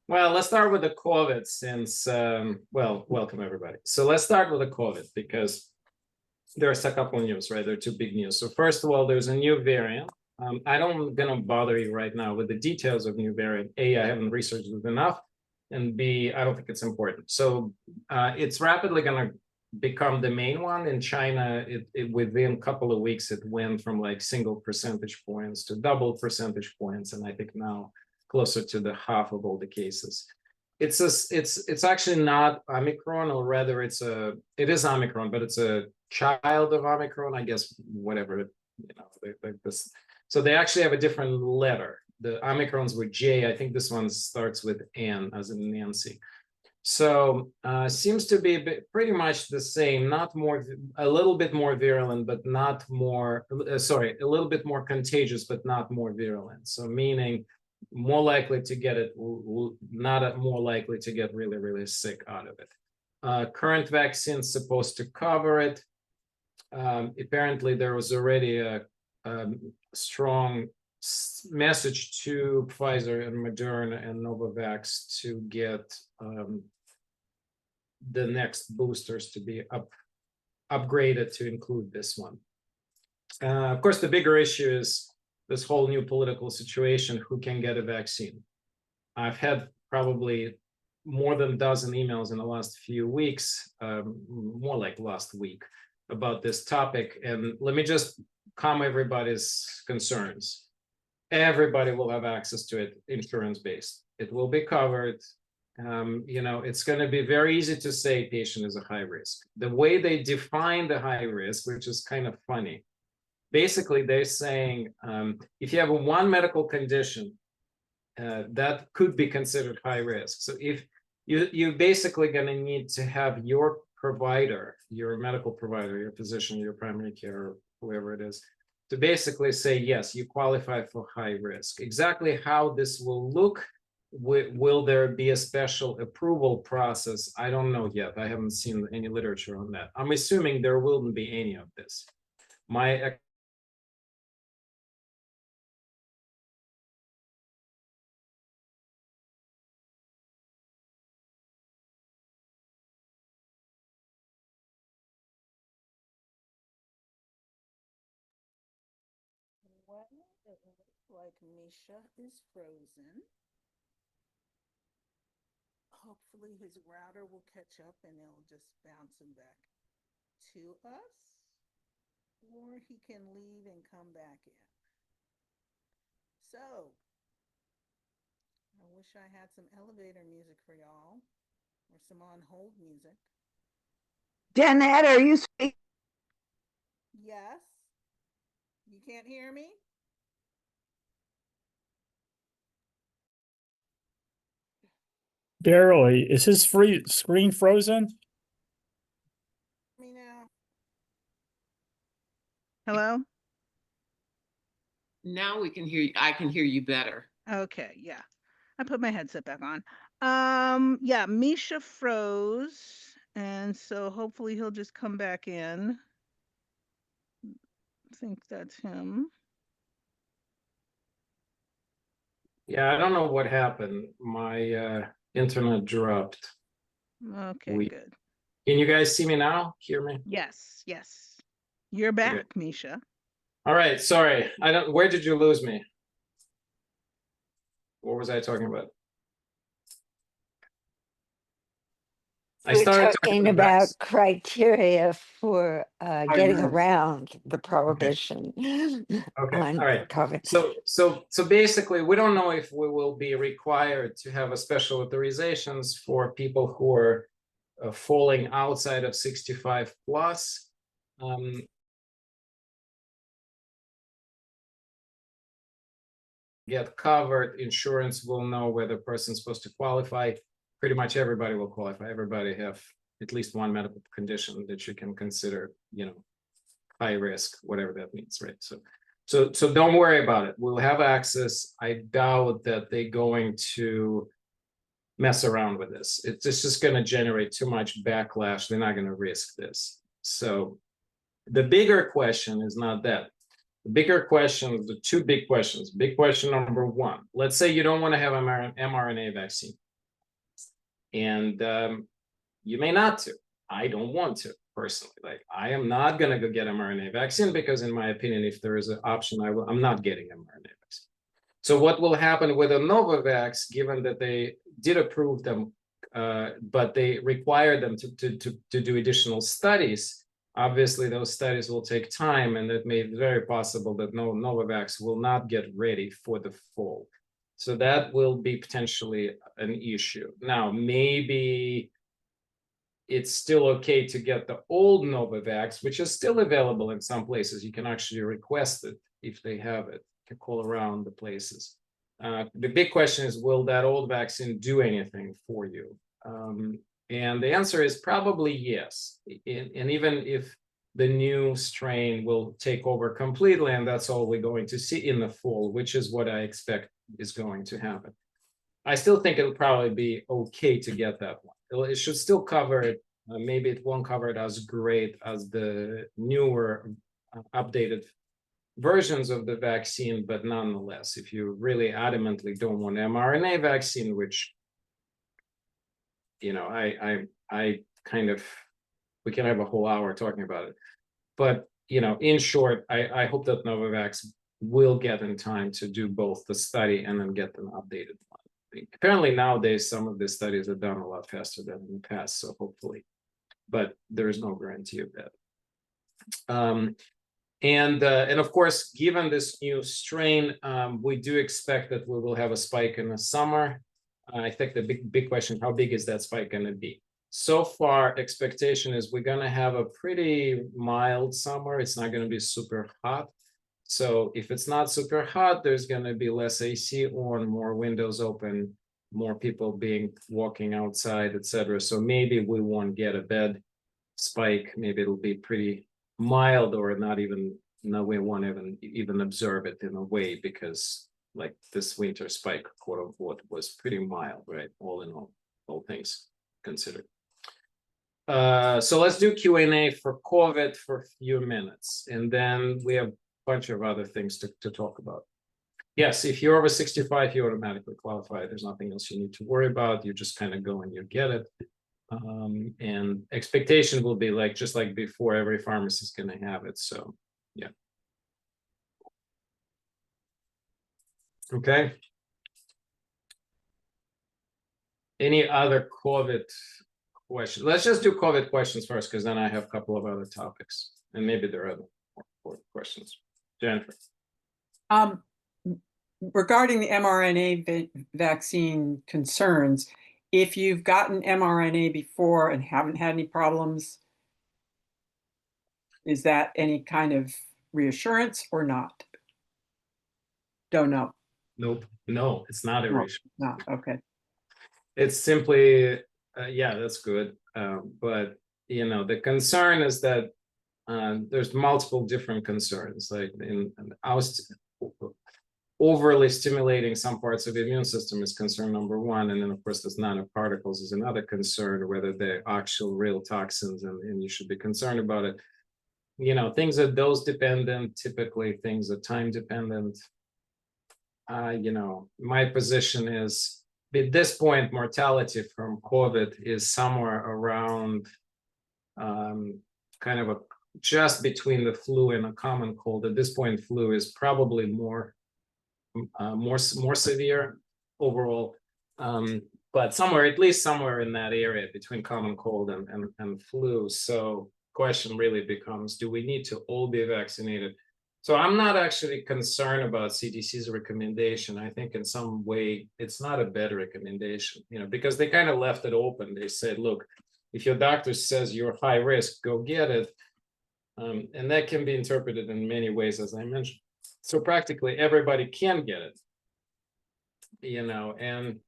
Well, let's start with the COVID since, well, welcome everybody. So let's start with the COVID because there's a couple of news, right? There are two big news. So first of all, there's a new variant. I don't gonna bother you right now with the details of new variant. A, I haven't researched it enough, and B, I don't think it's important. So it's rapidly gonna become the main one in China. Within a couple of weeks, it went from like single percentage points to double percentage points, and I think now closer to the half of all the cases. It's actually not Omicron, or rather it is Omicron, but it's a child of Omicron, I guess, whatever, like this. So they actually have a different letter. The Omicrons were J. I think this one starts with N, as in Nancy. So seems to be pretty much the same, not more, a little bit more virulent, but not more, sorry, a little bit more contagious, but not more virulent. So meaning more likely to get it, not more likely to get really, really sick out of it. Current vaccines supposed to cover it. Apparently there was already a strong message to Pfizer and Moderna and Novavax to get the next boosters to be upgraded to include this one. Of course, the bigger issue is this whole new political situation, who can get a vaccine. I've had probably more than a dozen emails in the last few weeks, more like last week, about this topic. And let me just calm everybody's concerns. Everybody will have access to it, insurance-based. It will be covered. It's going to be very easy to say patient is a high risk. The way they define the high risk, which is kind of funny, basically they're saying if you have one medical condition that could be considered high risk. So if you're basically going to need to have your provider, your medical provider, your physician, your primary care, whoever it is, to basically say, yes, you qualify for high risk. Exactly how this will look, will there be a special approval process? I don't know yet. I haven't seen any literature on that. I'm assuming there wouldn't be any of this. My Well, it looks like Misha is frozen. Hopefully his router will catch up and it'll just bounce him back to us, or he can leave and come back in. So, I wish I had some elevator music for y'all, or some on hold music. Danette, are you speaking? Yes? You can't hear me? Barely. Is his screen frozen? Me now. Hello? Now we can hear you. I can hear you better. Okay, yeah. I put my headset back on. Yeah, Misha froze, and so hopefully he'll just come back in. I think that's him. Yeah, I don't know what happened. My internet dropped. Okay, good. Can you guys see me now? Hear me? Yes, yes. You're back, Okay. Misha. All right, sorry. Where did you lose me? What was I talking about? We're talking about criteria for getting around the prohibition on all right. COVID. So basically, we don't know if we will be required to have a special authorizations for people who are falling outside of 65 plus. Get covered, insurance will know whether the person's supposed to qualify. Pretty much everybody will qualify. Everybody have at least one medical condition that you can consider, high risk, whatever that means, right? So don't worry about it. We'll have access. I doubt that they're going to mess around with this. It's just going to generate too much backlash. They're not going to risk this. So the bigger question is not that. The bigger question, the two big questions. Big question number one, let's say you don't want to have an mRNA vaccine. And you may not to. I don't want to personally. Like, I am not going to go get mRNA vaccine because, in my opinion, if there is an option, I'm not getting mRNA vaccine. So what will happen with a Novavax, given that they did approve them, but they require them to do additional studies? Obviously, those studies will take time, and it may be very possible that Novavax will not get ready for the fall. So that will be potentially an issue. Now, maybe it's still okay to get the old Novavax, which is still available in some places. You can actually request it if they have it. You can call around the places. The big question is, will that old vaccine do anything for you? And the answer is probably yes. And even if the new strain will take over completely, and that's all we're going to see in the fall, which is what I expect is going to happen, I still think it'll probably be okay to get that one. It should still cover it. Maybe it won't cover it as great as the newer, updated versions of the vaccine, but nonetheless, if you really adamantly don't want mRNA vaccine, which, you know, I kind of, we can have a whole hour talking about it, but, you know, in short, I hope that Novavax will get in time to do both the study and then get an updated one. Apparently nowadays, some of the studies are done a lot faster than in the past, so hopefully, but there is no guarantee of that. And of course, given this new strain, we do expect that we will have a spike in the summer. I think the big question, how big is that spike going to be? So far, expectation is we're going to have a pretty mild summer. It's not going to be super hot. So if it's not super hot, there's going to be less AC on, more windows open, more people walking outside, etc. So maybe we won't get a bad spike. Maybe it'll be pretty mild, or not even, no, we won't even observe it in a way, because like this winter spike, quote unquote, was pretty mild, right? All in all things considered. So let's do Q&A for COVID for a few minutes, and then we have a bunch of other things to talk about. Yes, if you're over 65, you automatically qualify. There's nothing else you need to worry about. You just kind of go and you get it. And expectation will be like, just like before, every pharmacy is going to have it. So, yeah. Okay. Any other COVID questions? Let's just do COVID questions first, because then I have a couple of other topics, and maybe there are other questions. Jennifer. Regarding the mRNA vaccine concerns, if you've gotten mRNA before and haven't had any problems, is that any kind of reassurance or not? Don't know. Nope. No, it's not a reassurance. No, okay. It's simply, yeah, that's good. But, you know, the concern is that there's multiple different concerns, like in overly stimulating some parts of the immune system is concern number one. And then, of course, there's nanoparticles is another concern, whether they're actual real toxins, and you should be concerned about it. You know, things are dose dependent, typically things are time dependent. You know, my position is, at this point, mortality from COVID is somewhere around kind of just between the flu and a common cold. At this point, flu is probably more severe overall, but somewhere, at least somewhere in that area between common cold and flu. So question really becomes, do we need to all be vaccinated? So I'm not actually concerned about CDC's recommendation. I think in some way it's not a bad recommendation, you know, because they kind of left it open. They said, look, if your doctor says you're high risk, go get it. And that can be interpreted in many ways, as I mentioned. So practically everybody can get it, you know, and,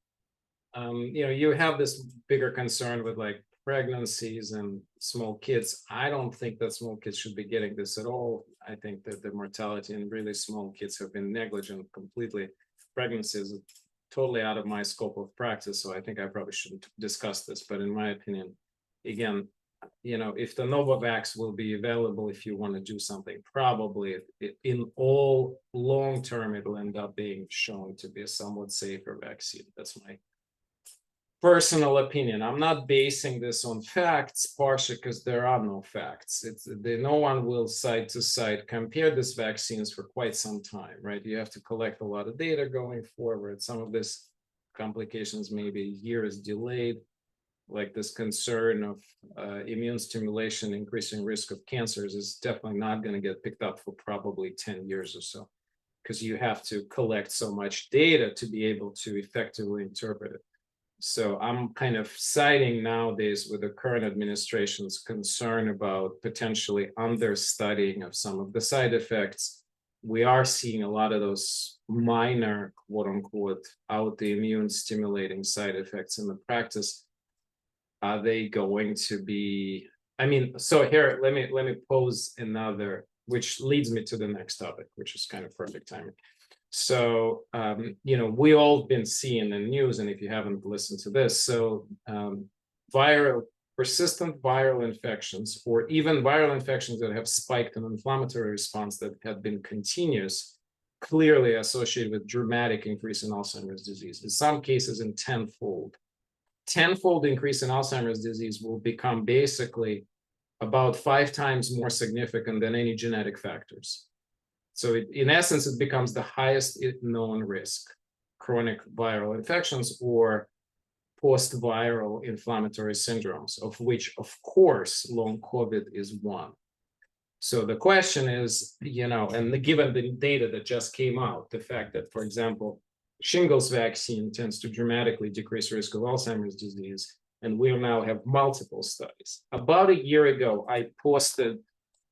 you know, you have this bigger concern with like pregnancies and small kids. I don't think that small kids should be getting this at all. I think that the mortality in really small kids have been negligent completely. Pregnancies are totally out of my scope of practice, so I think I probably shouldn't discuss this. But in my opinion, again, you know, if the Novavax will be available, if you want to do something, probably in all long term, it'll end up being shown to be a somewhat safer vaccine. That's personal opinion. I'm not basing this on facts, partially because there are no facts. No one will side to side compare these vaccines for quite some time, right? You have to collect a lot of data going forward. Some of this complications may be years delayed, like this concern of immune stimulation increasing risk of cancers is definitely not going to get picked up for probably 10 years or so, because you have to collect so much data to be able to effectively interpret it. So I'm kind of siding nowadays with the current administration's concern about potentially understudying of some of the side effects. We are seeing a lot of those minor, quote unquote, autoimmune stimulating side effects in the practice. Are they going to be, I mean, so here, let me pose another, which leads me to the next topic, which is kind of perfect timing. So, we all been seeing the news, and if you haven't listened to this, so persistent viral infections, or even viral infections that have spiked an inflammatory response that had been continuous, clearly associated with dramatic increase in Alzheimer's disease. In some cases, in tenfold increase in Alzheimer's disease will become basically about 5 times more significant than any genetic factors. So in essence, it becomes the highest known risk, chronic viral infections or post-viral inflammatory syndromes, of which, of course, long COVID is one. So the question is, and given the data that just came out, the fact that, for example, shingles vaccine tends to dramatically decrease risk of Alzheimer's disease, and we now have multiple studies. About a year ago, I posted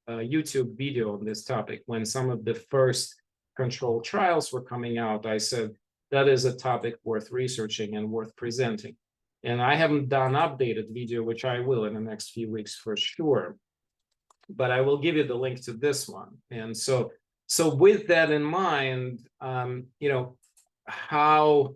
a YouTube video on this topic when some of the first controlled trials were coming out. I said, that is a topic worth researching and worth presenting. And I haven't done updated video, which I will in the next few weeks for sure. But I will give you the link to this one. And so with that in mind, how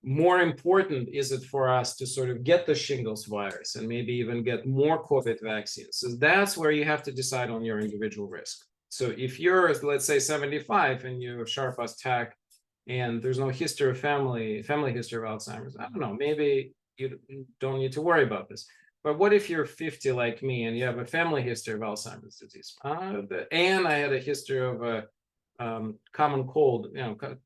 more important is it for us to sort of get the shingles virus and maybe even get more COVID vaccines? So that's where you have to decide on your individual risk. So if you're, let's say, 75 and you're sharp as tack and there's no history of family history of Alzheimer's, I don't know, maybe you don't need to worry about this. But what if you're 50 like me and you have a family history of Alzheimer's disease? And I had a history of a common cold,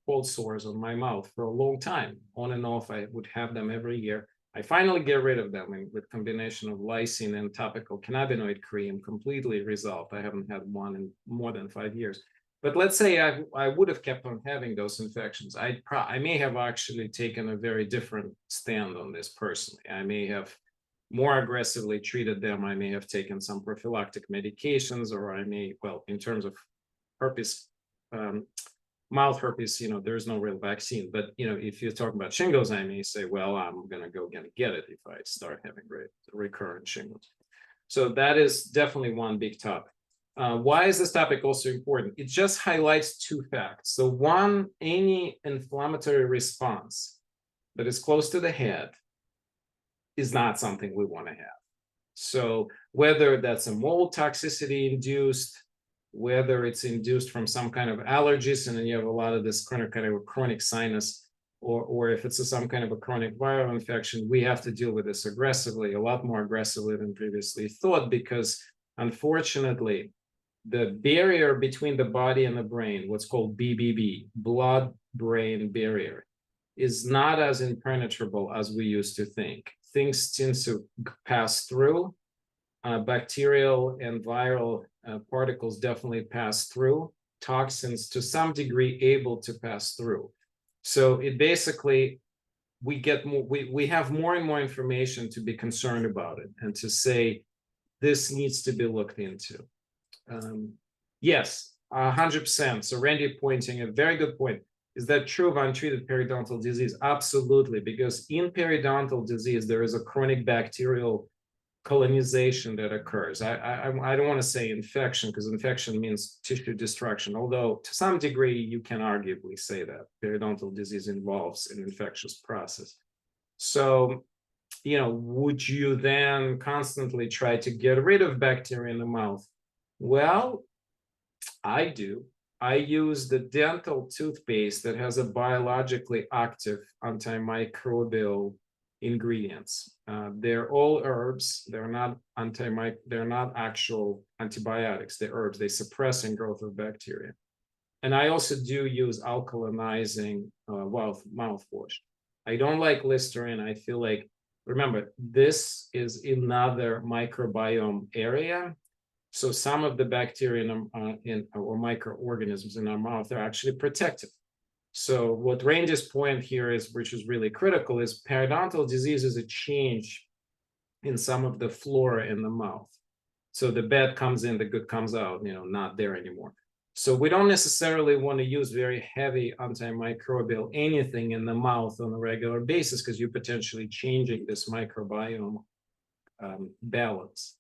cold sores on my mouth for a long time. On and off, I would have them every year. I finally get rid of them with combination of lysine and topical cannabinoid cream, completely resolved. I haven't had one in more than 5 years. But let's say I would have kept on having those infections. I may have actually taken a very different stand on this personally. I may have more aggressively treated them. I may have taken some prophylactic medications, or I may, well, in terms of herpes, mild herpes, there's no real vaccine. But, if you're talking about shingles, I may say, well, I'm going to go get it if I start having recurrent shingles. So that is definitely one big topic. Why is this topic also important? It just highlights 2 facts. So one, any inflammatory response that is close to the head is not something we want to have. So whether that's a mold toxicity induced, whether it's induced from some kind of allergies, and then you have a lot of this chronic sinus, or if it's some kind of a chronic viral infection, we have to deal with this aggressively, a lot more aggressively than previously thought, because unfortunately, the barrier between the body and the brain, what's called BBB, blood-brain barrier, is not as impenetrable as we used to think. Things tend to pass through. Bacterial and viral particles definitely pass through. Toxins, to some degree, able to pass through. So it basically, we have more and more information to be concerned about it and to say this needs to be looked into. Yes, 100%. So Randy pointing a very good point. Is that true of untreated periodontal disease? Absolutely, because in periodontal disease, there is a chronic bacterial colonization that occurs. I don't want to say infection, because infection means tissue destruction, although to some degree you can arguably say that periodontal disease involves an infectious process. So, would you then constantly try to get rid of bacteria in the mouth? Well, I do. I use the dental toothpaste that has a biologically active antimicrobial ingredients. They're all herbs. They're not they're not actual antibiotics. They're herbs. They suppress the growth of bacteria. And I also do use alkalinizing mouthwash. I don't like Listerine. I feel like, remember, this is another microbiome area. So some of the bacteria or microorganisms in our mouth are actually protective. So what Randy's point here is, which is really critical, is periodontal disease is a change in some of the flora in the mouth. So the bad comes in, the good comes out, not there anymore. So we don't necessarily want to use very heavy antimicrobial anything in the mouth on a regular basis, because you're potentially changing this microbiome balance.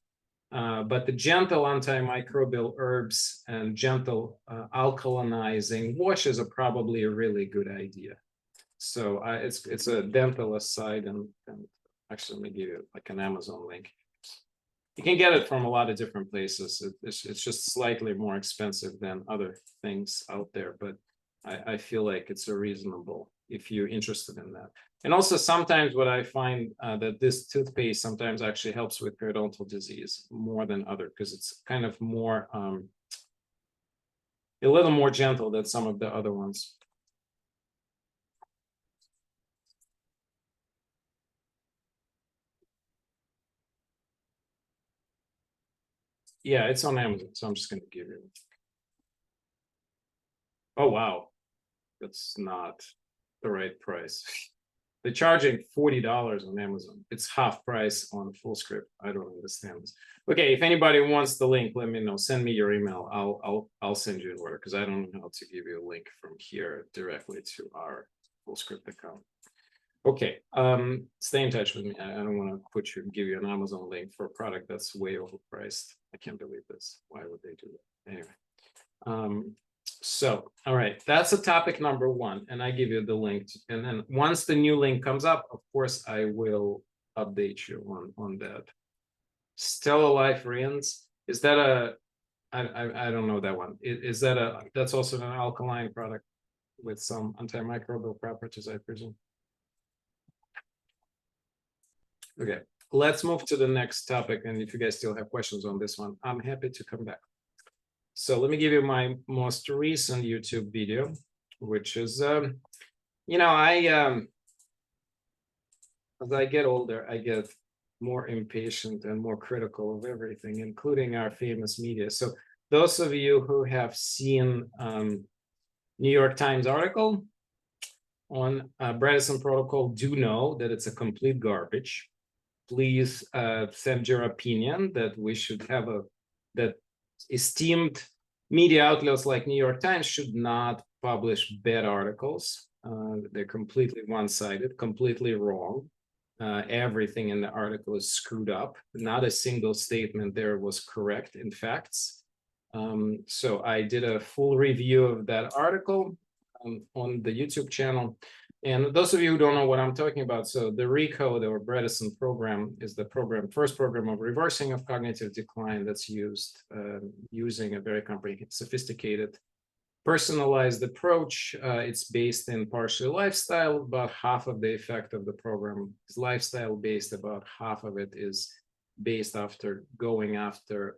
But the gentle antimicrobial herbs and gentle alkalinizing washes are probably a really good idea. So it's a dental aside, and actually let me give you like an Amazon link. You can get it from a lot of different places. It's just slightly more expensive than other things out there, but I feel like it's a reasonable if you're interested in that. And also sometimes what I find that this toothpaste sometimes actually helps with periodontal disease more than other, because it's kind of more, a little more gentle than some of the other ones. Yeah, it's on Amazon, so I'm just going to give you. Oh, wow. That's not the right price. They're charging $40 on Amazon. It's half price on FullScript. I don't understand this. Okay, if anybody wants the link, let me know. Send me your email. I'll send you an order, because I don't know how to give you a link from here directly to our FullScript account. Okay, stay in touch with me. I don't want to give you an Amazon link for a product that's way overpriced. I can't believe this. Why would they do that? Anyway. So, all right, that's a topic number one, and I give you the link. And then once the new link comes up, of course, I will update you on that. Still Alive Rinse, is that I don't know that one. Is that that's also an alkaline product with some antimicrobial properties, I presume. Okay, let's move to the next topic. And if you guys still have questions on this one, I'm happy to come back. So let me give you my most recent YouTube video, which is, as I get older, I get more impatient and more critical of everything, including our famous media. So those of you who have seen New York Times article on Bredesen protocol do know that it's a complete garbage. Please send your opinion that we should have that esteemed media outlets like New York Times should not publish bad articles. They're completely one-sided, completely wrong. Everything in the article is screwed up. Not a single statement there was correct in facts. So I did a full review of that article on the YouTube channel. And those of you who don't know what I'm talking about, so the ReCODE or Bredesen program is the first program of reversing of cognitive decline that's used using a very comprehensive, sophisticated, personalized approach. It's based in partially lifestyle. About half of the effect of the program is lifestyle based. About half of it is based after going after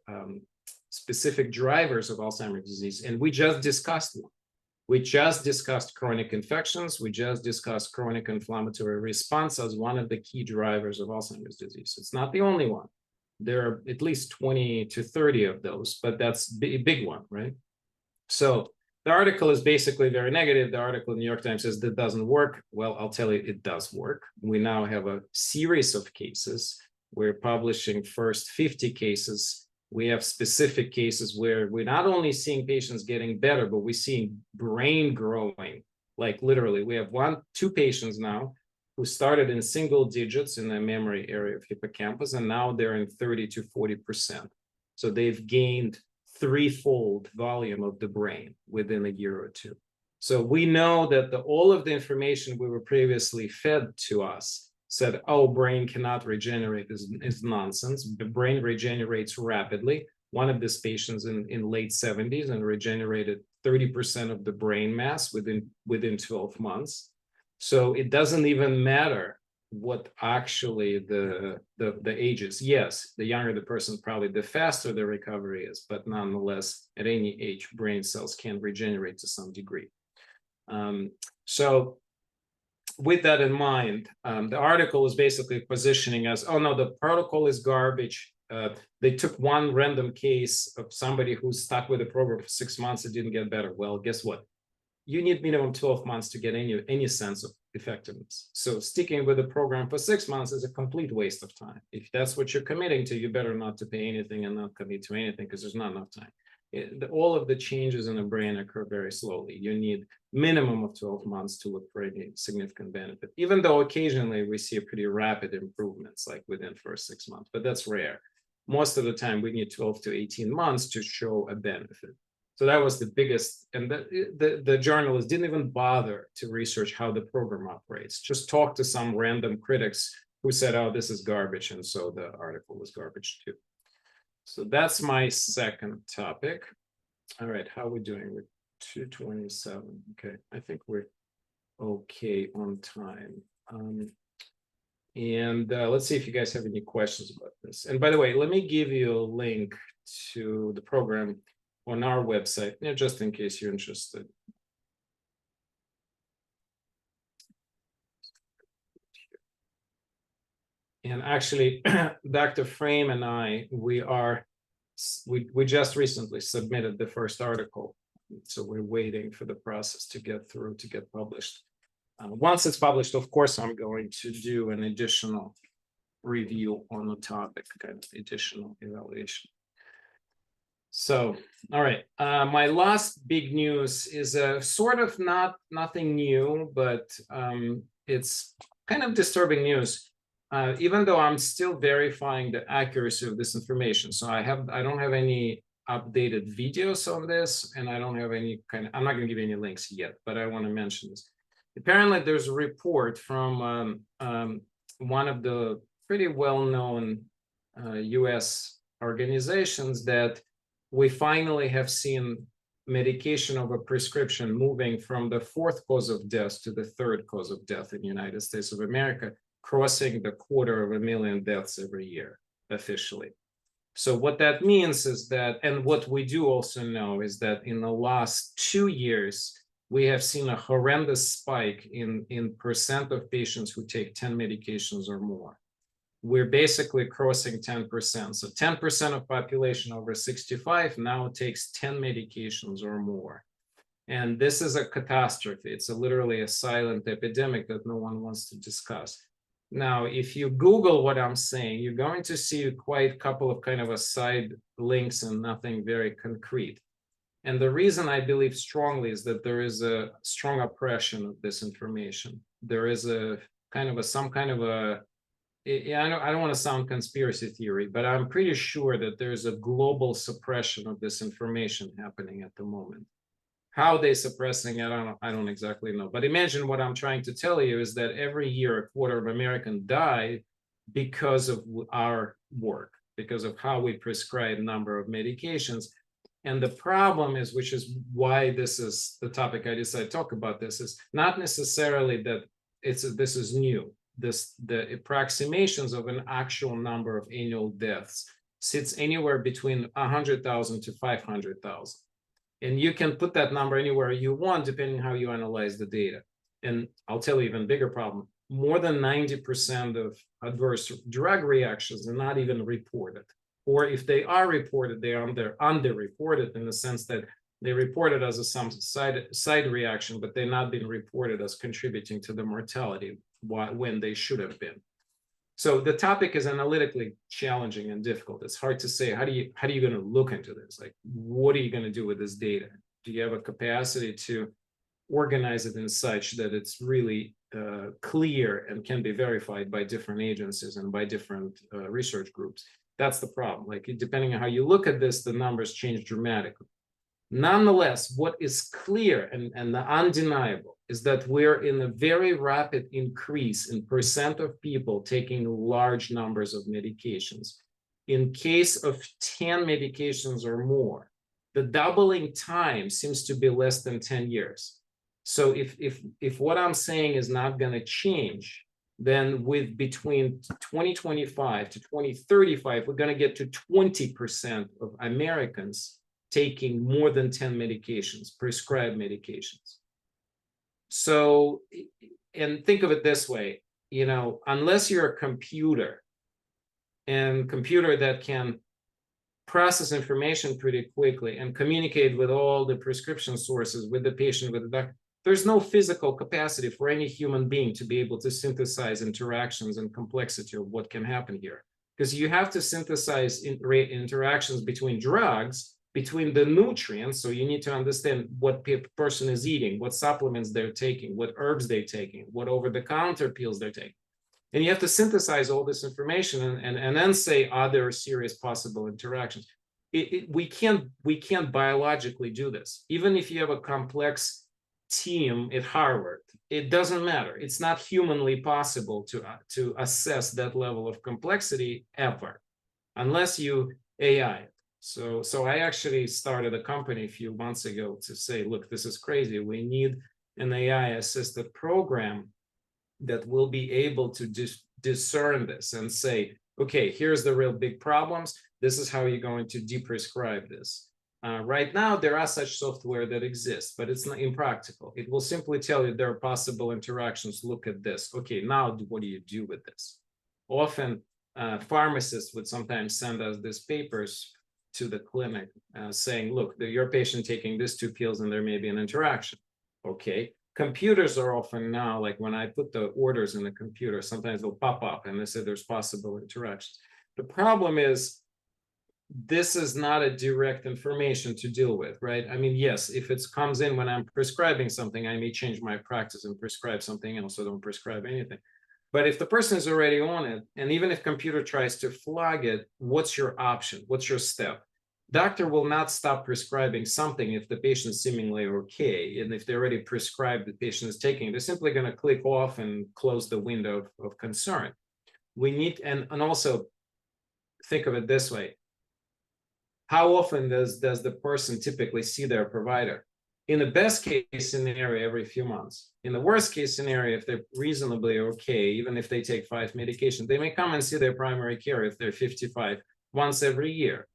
specific drivers of Alzheimer's disease. And we just discussed one. We just discussed chronic infections. We just discussed chronic inflammatory response as one of the key drivers of Alzheimer's disease. It's not the only one. There are at least 20 to 30 of those, but that's a big one, right? So the article is basically very negative. The article in the New York Times says that doesn't work. Well, I'll tell you, it does work. We now have a series of cases. We're publishing first 50 cases. We have specific cases where we're not only seeing patients getting better, but we're seeing brain growing. Like literally, we have 2 patients now who started in single digits in the memory area of hippocampus, and now they're in 30 to 40%. So they've gained 3-fold volume of the brain within a year or 2. So we know that all of the information we were previously fed to us said, oh, brain cannot regenerate is nonsense. The brain regenerates rapidly. one of these patients in late 70s and regenerated 30% of the brain mass within 12 months. So it doesn't even matter what actually the age is. Yes, the younger the person, probably the faster the recovery is, but nonetheless, at any age, brain cells can regenerate to some degree. So with that in mind, the article is basically positioning as, oh no, the protocol is garbage. They took one random case of somebody who's stuck with the program for 6 months and didn't get better. Well, guess what? You need minimum 12 months to get any sense of effectiveness. So sticking with the program for 6 months is a complete waste of time. If that's what you're committing to, you better not to pay anything and not commit to anything, because there's not enough time. All of the changes in the brain occur very slowly. You need minimum of 12 months to look for any significant benefit, even though occasionally we see pretty rapid improvements like within first 6 months, but that's rare. Most of the time we need 12 to 18 months to show a benefit. So that was the biggest, and the journalists didn't even bother to research how the program operates. Just talk to some random critics who said, oh, this is garbage, and so the article was garbage too. So that's my second topic. All right, how are we doing? We're 2:27. Okay, I think we're okay on time. Let's see if you guys have any questions about this. And by the way, let me give you a link to the program on our website, just in case you're interested. And actually, Dr. Frame and I, we just recently submitted the first article. So we're waiting for the process to get through to get published. Once it's published, of course, I'm going to do an additional review on the topic, kind of additional evaluation. So, all right, my last big news is sort of nothing new, but it's kind of disturbing news. Even though I'm still verifying the accuracy of this information. So I don't have any updated videos on this, and I don't have any I'm not going to give you any links yet, but I want to mention this. Apparently there's a report from one of the pretty well-known US organizations that we finally have seen medication of a prescription moving from the 4th cause of death to the 3rd cause of death in the United States of America, crossing the 250,000 deaths every year officially. So what that means is that, and what we do also know is that in the last 2 years, we have seen a horrendous spike in percent of patients who take 10 medications or more. We're basically crossing 10%. So 10% of population over 65 now takes 10 medications or more. And this is a catastrophe. It's literally a silent epidemic that no one wants to discuss. Now, if you Google what I'm saying, you're going to see quite a couple of kind of a side links and nothing very concrete. And the reason I believe strongly is that there is a strong oppression of this information. There is a kind of some kind of a, I don't want to sound conspiracy theory, but I'm pretty sure that there's a global suppression of this information happening at the moment. How they're suppressing it, I don't exactly know. But imagine what I'm trying to tell you is that every year 1/4 of Americans die because of our work, because of how we prescribe a number of medications. And the problem is, which is why this is the topic I decided to talk about, this is not necessarily that this is new. The approximations of an actual number of annual deaths sits anywhere between 100,000 to 500,000. And you can put that number anywhere you want, depending on how you analyze the data. And I'll tell you even bigger problem. More than 90% of adverse drug reactions are not even reported. Or if they are reported, they are underreported in the sense that they reported as some side reaction, but they're not being reported as contributing to the mortality when they should have been. So the topic is analytically challenging and difficult. It's hard to say, how are you going to look into this? Like, what are you going to do with this data? Do you have a capacity to organize it in such that it's really clear and can be verified by different agencies and by different research groups? That's the problem. Like, depending on how you look at this, the numbers change dramatically. Nonetheless, what is clear and undeniable is that we're in a very rapid increase in percent of people taking large numbers of medications. in case of 10 medications or more, the doubling time seems to be less than 10 years. So if what I'm saying is not going to change, then with between 2025 to 2035, we're going to get to 20% of Americans taking more than 10 medications, prescribed medications. So, and think of it this way, you know, unless you're a computer that can process information pretty quickly and communicate with all the prescription sources, with the patient, with the doctor, there's no physical capacity for any human being to be able to synthesize interactions and complexity of what can happen here. Because you have to synthesize interactions between drugs, between the nutrients. So you need to understand what person is eating, what supplements they're taking, what herbs they're taking, what over-the-counter pills they're taking. And you have to synthesize all this information and then say, are there serious possible interactions? We can't biologically do this. Even if you have a complex team at Harvard, it doesn't matter. It's not humanly possible to assess that level of complexity ever, unless you AI it. So I actually started a company a few months ago to say, look, this is crazy. We need an AI-assisted program that will be able to discern this and say, okay, here's the real big problems. This is how you're going to deprescribe this. Right now, there are such software that exists, but it's not impractical. It will simply tell you there are possible interactions. Look at this. Okay, now what do you do with this? Often, pharmacists would sometimes send us these papers to the clinic saying, look, your patient taking these 2 pills and there may be an interaction. Okay. Computers are often now, like when I put the orders in the computer, sometimes they'll pop up and they say there's possible interactions. The problem is, this is not a direct information to deal with, right? I mean, yes, if it comes in when I'm prescribing something, I may change my practice and prescribe something else, or don't prescribe anything. But if the person is already on it, and even if computer tries to flag it, what's your option? What's your step? Doctor will not stop prescribing something if the patient's seemingly okay. And if they already prescribed, the patient is taking, they're simply going to click off and close the window of concern. We need, and also think of it this way. How often does the person typically see their provider? In the best case scenario, every few months. In the worst case scenario, if they're reasonably okay, even if they take 5 medications, they may come and see their primary care if they're 55 once every year.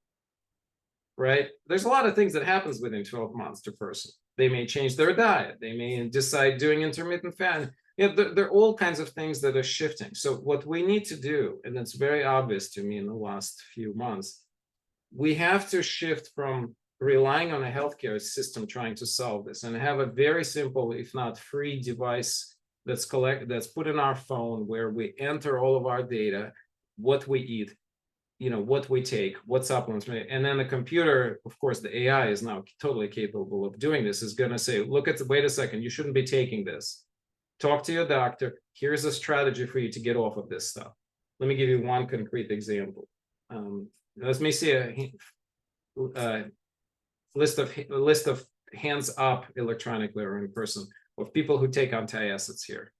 Right? There's a lot of things that happens within 12 months to person. They may change their diet. They may decide doing intermittent fasting. Yeah, there are all kinds of things that are shifting. So what we need to do, and it's very obvious to me in the last few months, we have to shift from relying on a healthcare system trying to solve this and have a very simple, if not free device that's put in our phone where we enter all of our data, what we eat, you know, what we take, what supplements, and then the computer, of course, the AI is now totally capable of doing this, is going to say, look at, wait a second, you shouldn't be taking this. Talk to your doctor. Here's a strategy for you to get off of this stuff. Let me give you one concrete example. Let me see a list of hands up electronically or in person of people who take antacids here.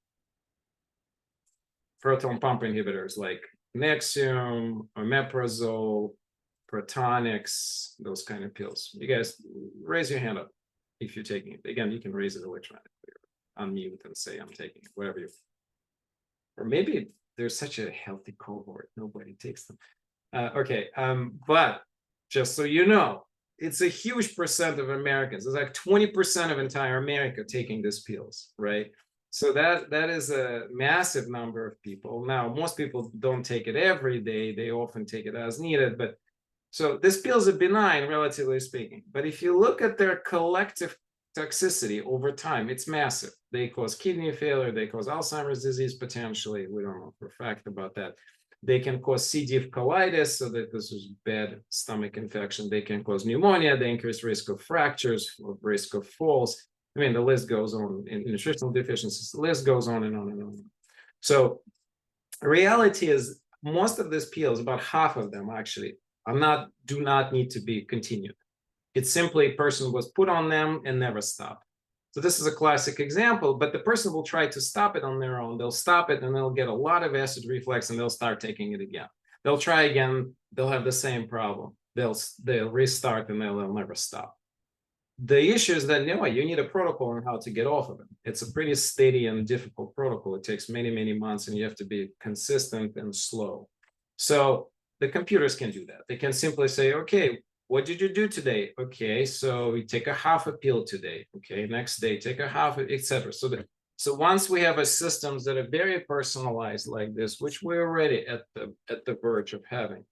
Proton pump inhibitors like Nexium, omeprazole, Protonix, those kind of pills. You guys raise your hand up if you're taking it. Again, you can raise it electronically or unmute and say I'm taking it, whatever you. Or maybe there's such a healthy cohort, nobody takes them. But just so you know, it's a huge percent of Americans. It's like 20% of entire America taking these pills, right? So that is a massive number of people. Now, most people don't take it every day. They often take it as needed. But so these pills are benign, relatively speaking. But if you look at their collective toxicity over time, it's massive. They cause kidney failure. They cause Alzheimer's disease, potentially. We don't know for a fact about that. They can cause C. diff colitis, so that this is bad stomach infection. They can cause pneumonia. They increase risk of fractures, or risk of falls. I mean, the list goes on. In nutritional deficiencies, the list goes on and on and on. So reality is most of these pills, about half of them actually, do not need to be continued. It's simply a person was put on them and never stopped. So this is a classic example, but the person will try to stop it on their own. They'll stop it and they'll get a lot of acid reflux and they'll start taking it again. They'll try again, they'll have the same problem. They'll restart and they'll never stop. The issue is that, you know, you need a protocol on how to get off of it. It's a pretty steady and difficult protocol. It takes many, many months, and you have to be consistent and slow. So the computers can do that. They can simply say, okay, what did you do today? Okay, so we take a half a pill today. Okay, next day, take a half, etc. So once we have a systems that are very personalized like this, which we're already at the verge of having,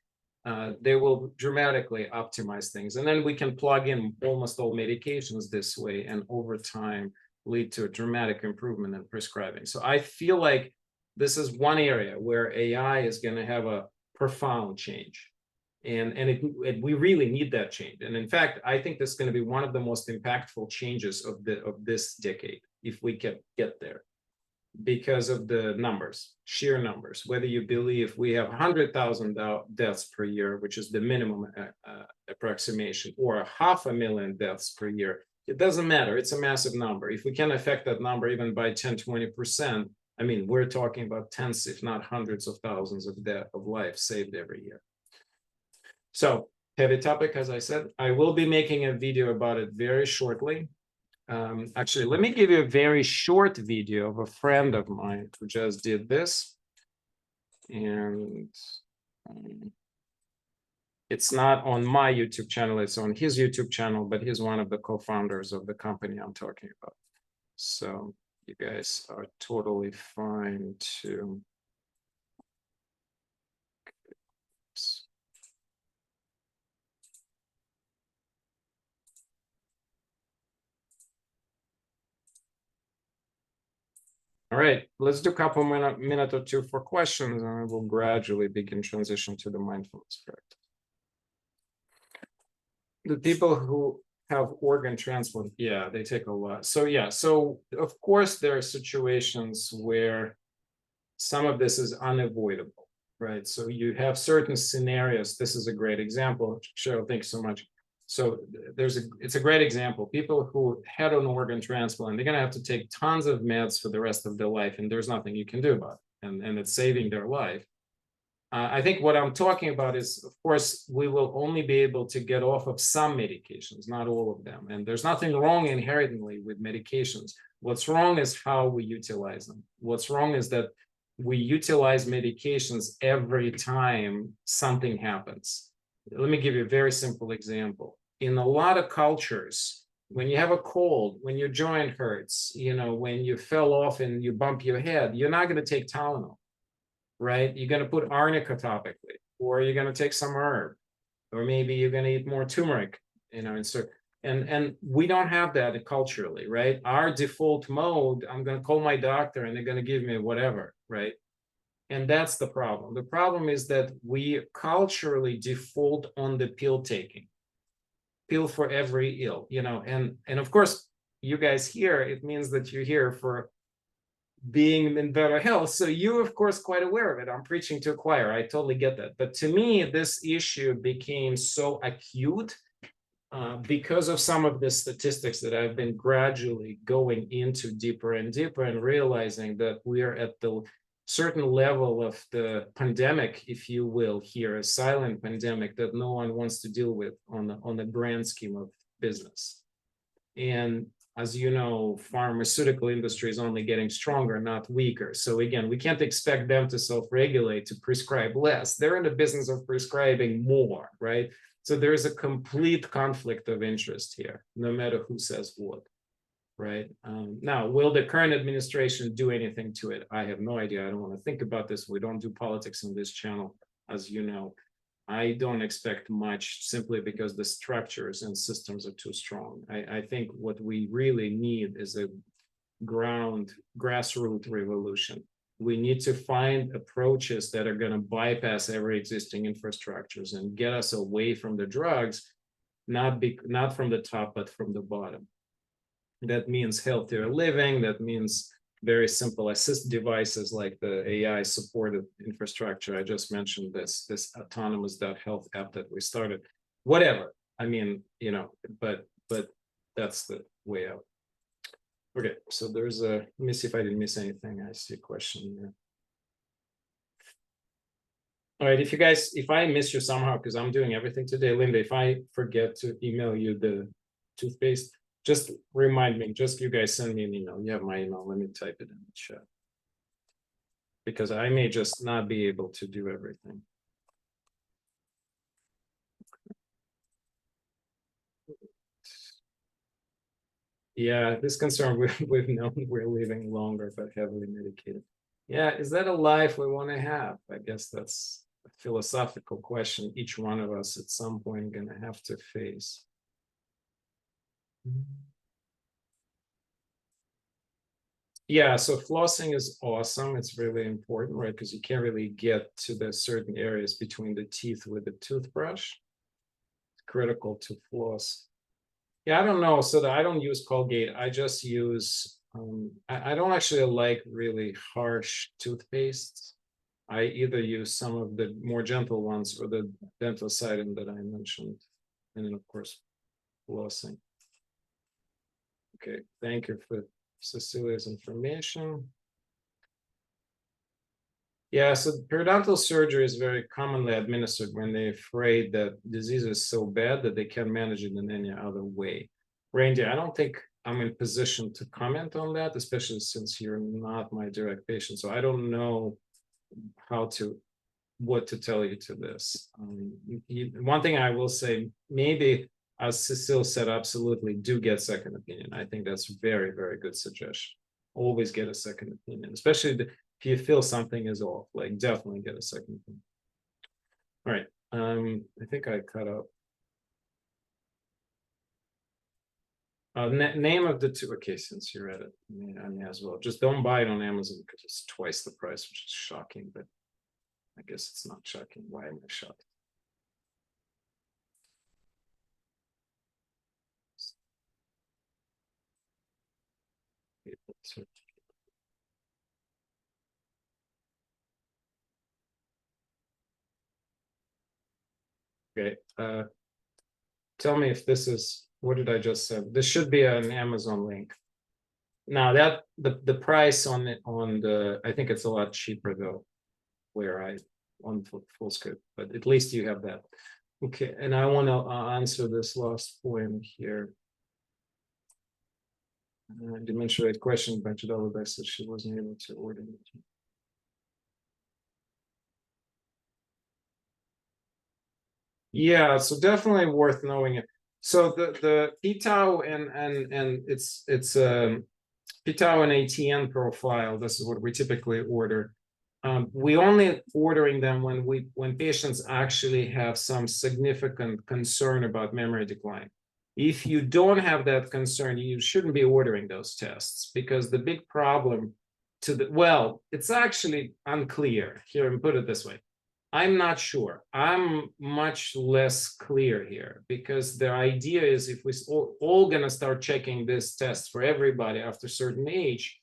they will dramatically optimize things. And then we can plug in almost all medications this way, and over time lead to a dramatic improvement in prescribing. So I feel like this is one area where AI is going to have a profound change. And we really need that change. And in fact, I think this is going to be one of the most impactful changes of this decade, if we can get there, because of the numbers, sheer numbers. Whether you believe we have 100,000 deaths per year, which is the minimum approximation, or 500,000 deaths per year, it doesn't matter. It's a massive number. If we can affect that number even by 10-20%, I mean, we're talking about tens, if not hundreds of thousands of lives saved every year. So heavy topic, as I said. I will be making a video about it very shortly. Actually, let me give you a very short video of a friend of mine who just did this. And it's not on my YouTube channel, it's on his YouTube channel, but he's one of the co-founders of the company I'm talking about. So you guys are totally fine to... All right, let's do a couple minute or two for questions, and I will gradually begin transition to the mindfulness practice. The people who have organ transplant, yeah, they take a lot. So yeah, so of course there are situations where some of this is unavoidable, right? So you have certain scenarios. This is a great example. Cheryl, thanks so much. So it's a great example. People who had an organ transplant, they're going to have to take tons of meds for the rest of their life, and there's nothing you can do about it, and it's saving their life. I think what I'm talking about is, of course, we will only be able to get off of some medications, not all of them. And there's nothing wrong inherently with medications. What's wrong is how we utilize them. What's wrong is that we utilize medications every time something happens. Let me give you a very simple example. In a lot of cultures, when you have a cold, when your joint hurts, you know, when you fell off and you bump your head, you're not going to take Tylenol, right? You're going to put arnica topically, or you're going to take some herb, or maybe you're going to eat more turmeric, you know, and we don't have that culturally, right? Our default mode, I'm going to call my doctor and they're going to give me whatever, right? And that's the problem. The problem is that we culturally default on the pill taking, pill for every ill, you know, and of course, you guys here, it means that you're here for being in better health. So you're, of course, quite aware of it. I'm preaching to a choir. I totally get that. But to me, this issue became so acute because of some of the statistics that I've been gradually going into deeper and deeper, and realizing that we are at the certain level of the pandemic, if you will, here, a silent pandemic that no one wants to deal with on the grand scheme of business. And as you know, pharmaceutical industry is only getting stronger, not weaker. So again, we can't expect them to self-regulate, to prescribe less. They're in the business of prescribing more, right? So there is a complete conflict of interest here, no matter who says what. Right. Now, will the current administration do anything to it? I have no idea. I don't want to think about this. We don't do politics on this channel, as you know. I don't expect much, simply because the structures and systems are too strong. I think what we really need is a grassroots revolution. We need to find approaches that are going to bypass every existing infrastructures and get us away from the drugs, not from the top, but from the bottom. That means healthier living. That means very simple assist devices like the AI supported infrastructure. I just mentioned this autonomous.health app that we started, whatever. I mean, you know, but that's the way out. Okay, so there's let me see if I didn't miss anything. I see a question here. All right, if I miss you somehow, because I'm doing everything today, Linda, if I forget to email you the toothpaste, just remind me, just you guys send me an email. You have my email, let me type it in the chat. Because I may just not be able to do everything. Yeah, this concern we've known we're living longer but heavily medicated. Yeah, is that a life we want to have? I guess that's a philosophical question each one of us at some point going to have to face. Yeah, so flossing is awesome. It's really important, right? Because you can't really get to the certain areas between the teeth with the toothbrush. It's critical to floss. Yeah, I don't know. So I don't use Colgate. I just use, I don't actually like really harsh toothpastes. I either use some of the more gentle ones or the dental-sided that I mentioned. And then, of course, flossing. Okay, thank you for Cecilia's information. Yeah, so periodontal surgery is very commonly administered when they're afraid that disease is so bad that they can't manage it in any other way. Randy, I don't think I'm in position to comment on that, especially since you're not my direct patient. So I don't know what to tell you to this. One thing I will say, maybe as Cecile said, absolutely do get second opinion. I think that's very, very good suggestion. Always get a second opinion, especially if you feel something is off, like definitely get a second opinion. All right, I think I cut out. Name of the two, okay, since you read it, I may as well. Just don't buy it on Amazon because it's twice the price, which is shocking, but I guess it's not shocking. Why am I shocked? Okay, tell me if this is, what did I just say? This should be an Amazon link. Now that the price on the I think it's a lot cheaper though, where I on full script, but at least you have that. Okay, and I want to answer this last point here. Dementia rate question by Jadala said she wasn't able to order it. Yeah, so definitely worth knowing it. So the p-tau and it's p-tau and ATN profile. This is what we typically order. We only ordering them when patients actually have some significant concern about memory decline. If you don't have that concern, you shouldn't be ordering those tests because the big problem it's actually unclear. Here, and put it this way. I'm not sure. I'm much less clear here because the idea is if we're all going to start checking this test for everybody after a certain age,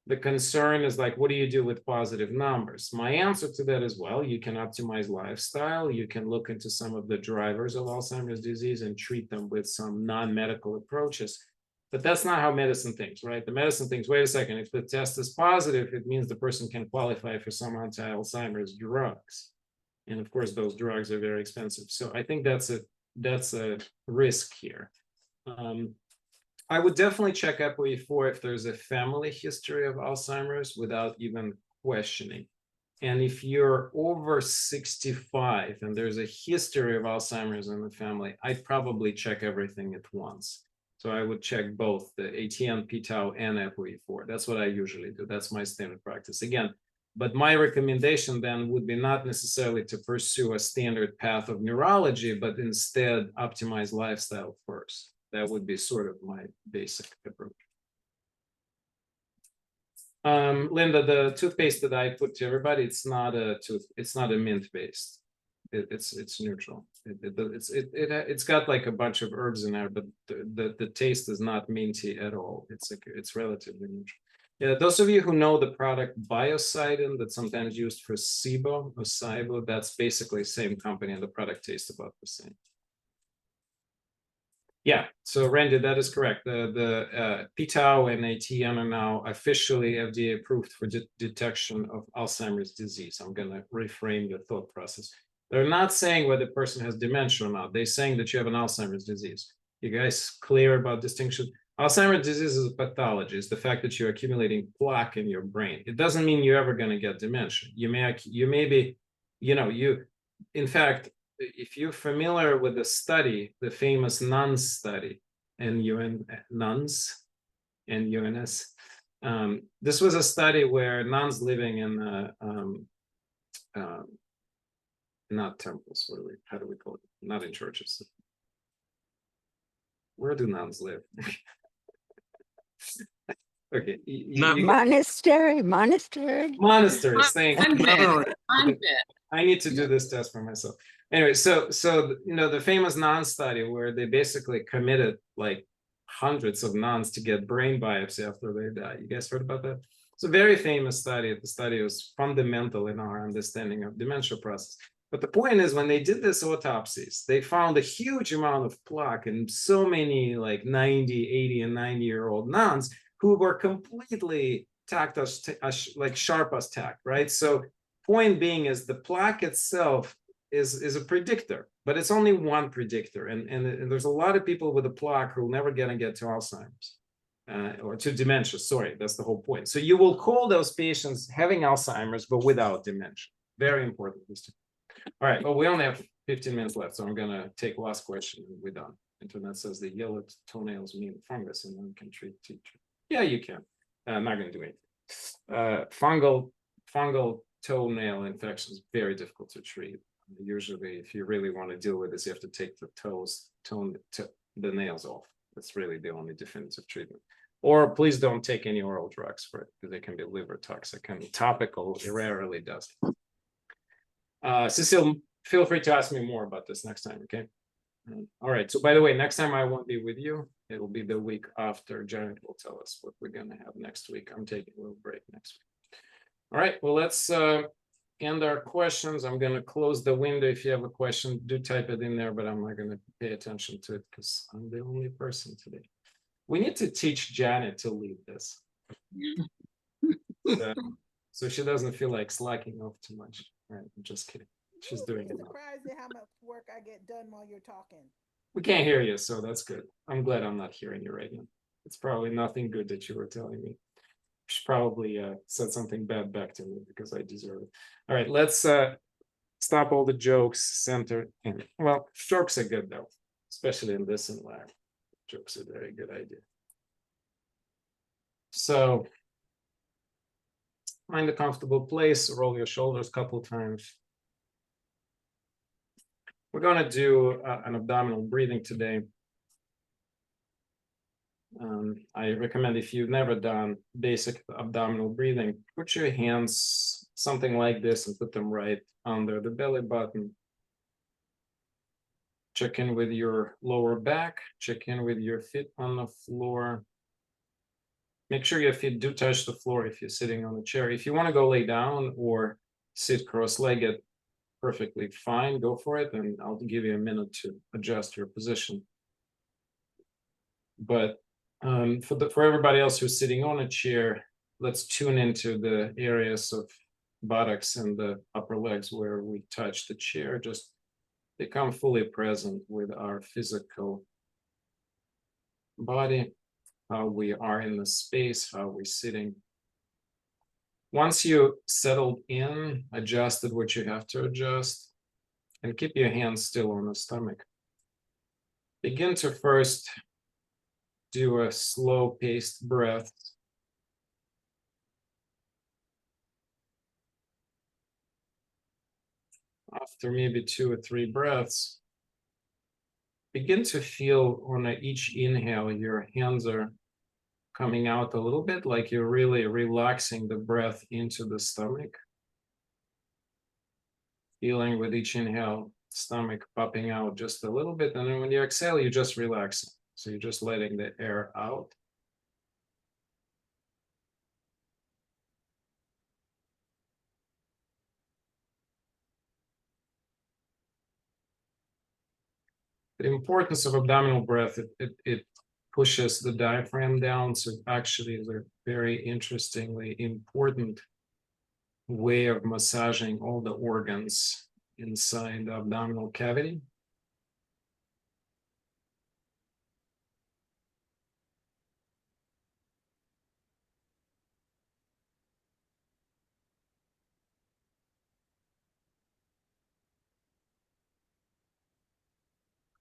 the concern is like, what do you do with positive numbers? My answer to that is, well, you can optimize lifestyle. You can look into some of the drivers of Alzheimer's disease and treat them with some non-medical approaches. But that's not how medicine thinks, right? The medicine thinks, wait a second, if the test is positive, it means the person can qualify for some anti-Alzheimer's drugs. And of course, those drugs are very expensive. So I think that's a risk here. I would definitely check ApoE4 if there's a family history of Alzheimer's without even questioning. And if you're over 65 and there's a history of Alzheimer's in the family, I'd probably check everything at once. So I would check both the ATN, p-tau, and ApoE4. That's what I usually do. That's my standard practice. Again, but my recommendation then would be not necessarily to pursue a standard path of neurology, but instead optimize lifestyle first. That would be sort of my basic approach. Linda, the toothpaste that I put to everybody, it's not a mint based. It's neutral. It's got like a bunch of herbs in there, but the taste is not minty at all. It's relatively neutral. Yeah, those of you who know the product Biocidin that's sometimes used for SIBO or SIBO, that's basically the same company and the product tastes about the same. Yeah, so Randy, that is correct. The p-tau and ATM are now officially FDA approved for detection of Alzheimer's disease. I'm going to reframe the thought process. They're not saying whether the person has dementia or not. They're saying that you have an Alzheimer's disease. You guys clear about distinction? Alzheimer's disease is a pathology. It's the fact that you're accumulating plaque in your brain. It doesn't mean you're ever going to get dementia. You may be, in fact, if you're familiar with the study, the famous nuns study, nuns, NUNS, this was a study where nuns living in not temples, how do we call it? Not in churches. Where do nuns live? Okay. Monasteries. Monasteries, thank you. Convent. I need to do this test for myself. Anyway, so the famous nun study where they basically committed like hundreds of nuns to get brain biopsy after they died. You guys heard about that? It's a very famous study. The study was fundamental in our understanding of dementia process. But the point is, when they did this autopsies, they found a huge amount of plaque in so many like 90, 80, and 90-year-old nuns who were completely tacked like sharp as tack, right? So point being is the plaque itself is a predictor, but it's only one predictor. And there's a lot of people with a plaque who will never gonna get to Alzheimer's or to dementia, sorry, that's the whole point. So you will call those patients having Alzheimer's, but without dementia. Very important. All right, well, we only have 15 minutes left, so I'm gonna take last question and we're done. Internet says the yellow toenails mean fungus and one can treat teacher. Yeah, you can. I'm not gonna do anything. Fungal toenail infection is very difficult to treat. Usually, if you really want to deal with this, you have to take the the nails off. That's really the only definitive treatment. Or please don't take any oral drugs for it, because they can be liver toxic, and topical rarely does. Cecile, feel free to ask me more about this next time, okay? All right, so by the way, next time I won't be with you. It'll be the week after. Janet will tell us what we're gonna have next week. I'm taking a little break next week. All right, well, let's end our questions. I'm gonna close the window. If you have a question, do type it in there, but I'm not gonna pay attention to it because I'm the only person today. We need to teach Janet to lead this. So she doesn't feel like slacking off too much. All right, I'm just kidding. She's doing it now. Surprised at how much work I get done while you're talking. We can't hear you, so that's good. I'm glad I'm not hearing you right now. It's probably nothing good that you were telling me. Should probably said something bad back to me because I deserve it. All right, let's stop all the jokes, center in. Well, jokes are good though, especially in this environment. Jokes are a very good idea. So find a comfortable place, roll your shoulders a couple times. We're going to do an abdominal breathing today. I recommend, if you've never done basic abdominal breathing, put your hands something like this and put them right under the belly button. Check in with your lower back, check in with your feet on the floor. Make sure your feet do touch the floor if you're sitting on a chair. If you want to go lay down or sit cross-legged, perfectly fine, go for it, and I'll give you a minute to adjust your position. But for everybody else who's sitting on a chair, let's tune into the areas of buttocks and the upper legs where we touch the chair. Just become fully present with our physical body, how we are in the space, how we're sitting. Once you settled in, adjusted what you have to adjust, and keep your hands still on the stomach. Begin to first do a slow-paced breath. After maybe 2 or 3 breaths, begin to feel on each inhale, your hands are coming out a little bit, like you're really relaxing the breath into the stomach. Feeling with each inhale, stomach popping out just a little bit. And then when you exhale, you just relax. So you're just letting the air out. the importance of abdominal breath, it pushes the diaphragm down. So actually is a very interestingly important way of massaging all the organs inside the abdominal cavity.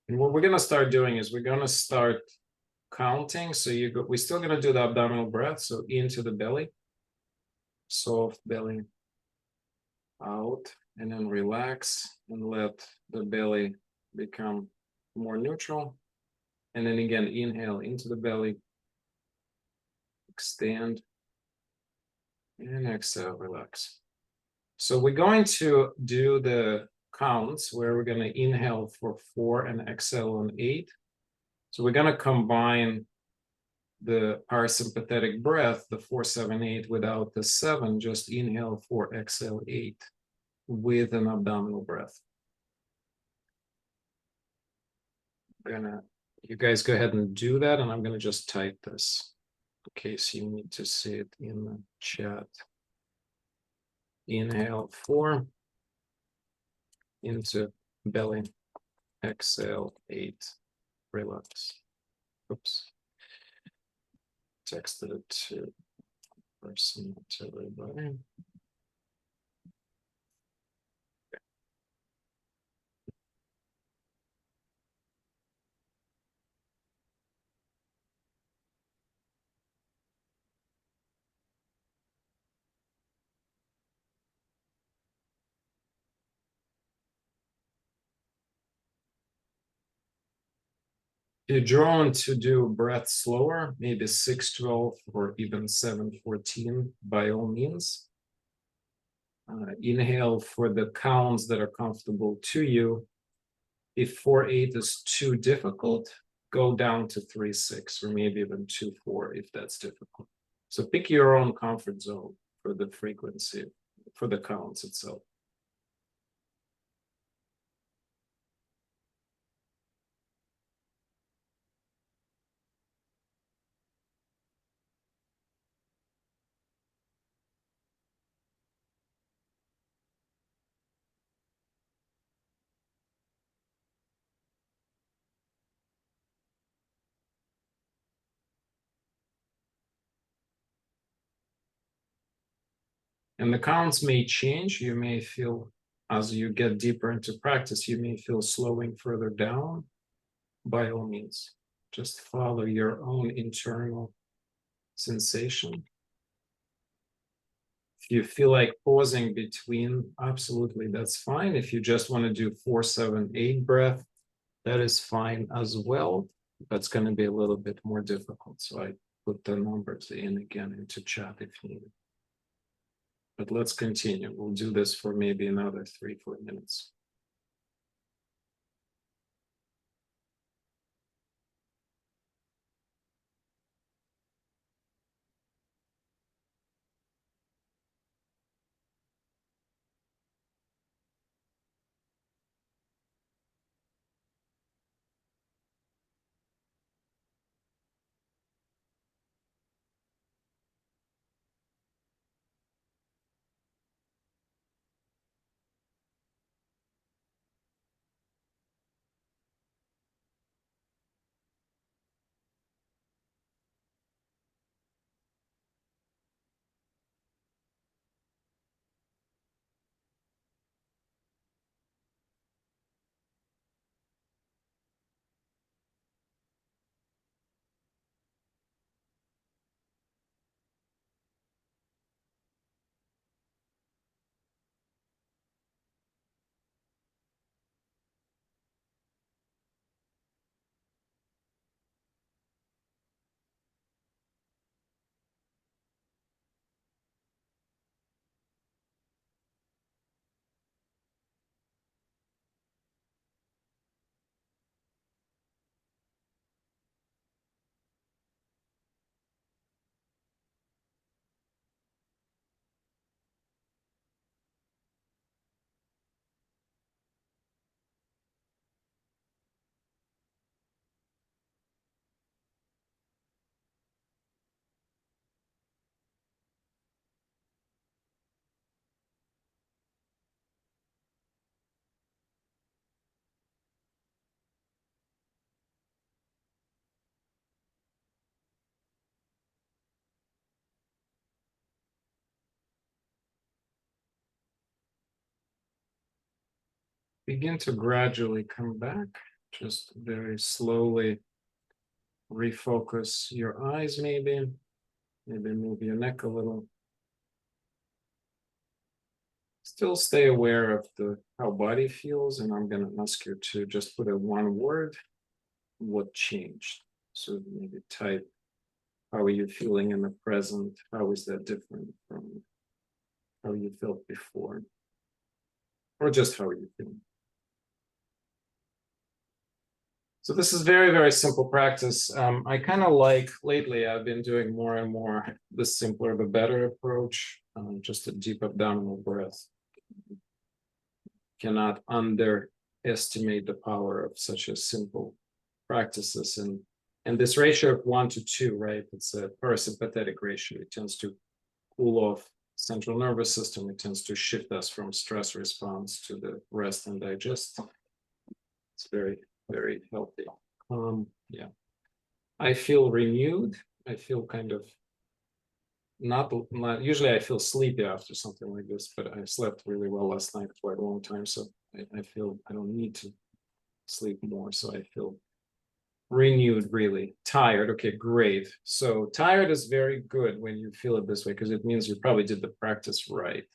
And what we're going to start doing is we're going to start counting. So we're still going to do the abdominal breath. So into the belly, soft belly, out, and then relax and let the belly become more neutral. And then again, inhale into the belly, extend, and exhale, relax. So we're going to do the counts where we're going to inhale for 4 and exhale on 8. So we're going to combine the parasympathetic breath, the 4, 7, 8, without the 7, just inhale 4, exhale 8 with an abdominal breath. You guys go ahead and do that, and I'm going to just type this in case you need to see it in the chat. Inhale 4 into belly, exhale 8, relax. Oops. Texted it to person, to everybody. If you're drawn to do breath slower, maybe 6-12 or even 7-14, by all means. Inhale for the counts that are comfortable to you. If 4-8 is too difficult, go down to 3-6 or maybe even 2-4 if that's difficult. So pick your own comfort zone for the frequency, for the counts itself. And the counts may change. You may feel, as you get deeper into practice, you may feel slowing further down. By all means, just follow your own internal sensation. If you feel like pausing between, absolutely, that's fine. If you just want to do 4, 7, 8 breath, that is fine as well. That's going to be a little bit more difficult. So I put the numbers in again into chat if needed. But let's continue. We'll do this for maybe another 3-4 minutes. begin to gradually come back, just very slowly refocus your eyes, maybe move your neck a little. Still stay aware of how body feels, and I'm going to ask you to just put a one word, what changed. So maybe type, how are you feeling in the present? How is that different from how you felt before? Or just how are you feeling? So this is very, very simple practice. I kind of like, lately I've been doing more and more the simpler the better approach, just a deep abdominal breath. Cannot underestimate the power of such a simple practices, and this ratio of 1 to 2, right? It's a parasympathetic ratio. It tends to cool off central nervous system. It tends to shift us from stress response to the rest and digest. It's very, very healthy. Yeah, I feel renewed. I feel kind of not usually I feel sleepy after something like this, but I slept really well last night for a long time, so I feel I don't need to sleep more, so I feel renewed, really tired. Okay, great. So tired is very good when you feel it this way, because it means you probably did the practice right,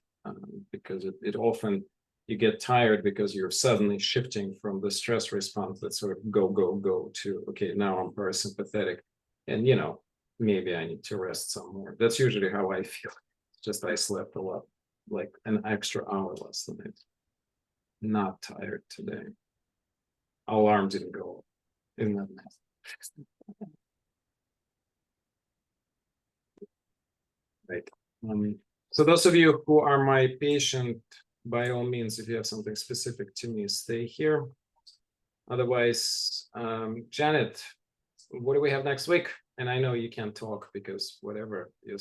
because it often you get tired because you're suddenly shifting from the stress response that sort of go to, okay, now I'm parasympathetic, and maybe I need to rest some more. That's usually how I feel. It's just I slept a lot, like an extra hour last night. Not tired today. Alarm didn't go off. Isn't that nice? Right. So those of you who are my patient, by all means, if you have something specific to me, stay here. Otherwise, Janet, what do we have next week? And I know you can't talk because whatever is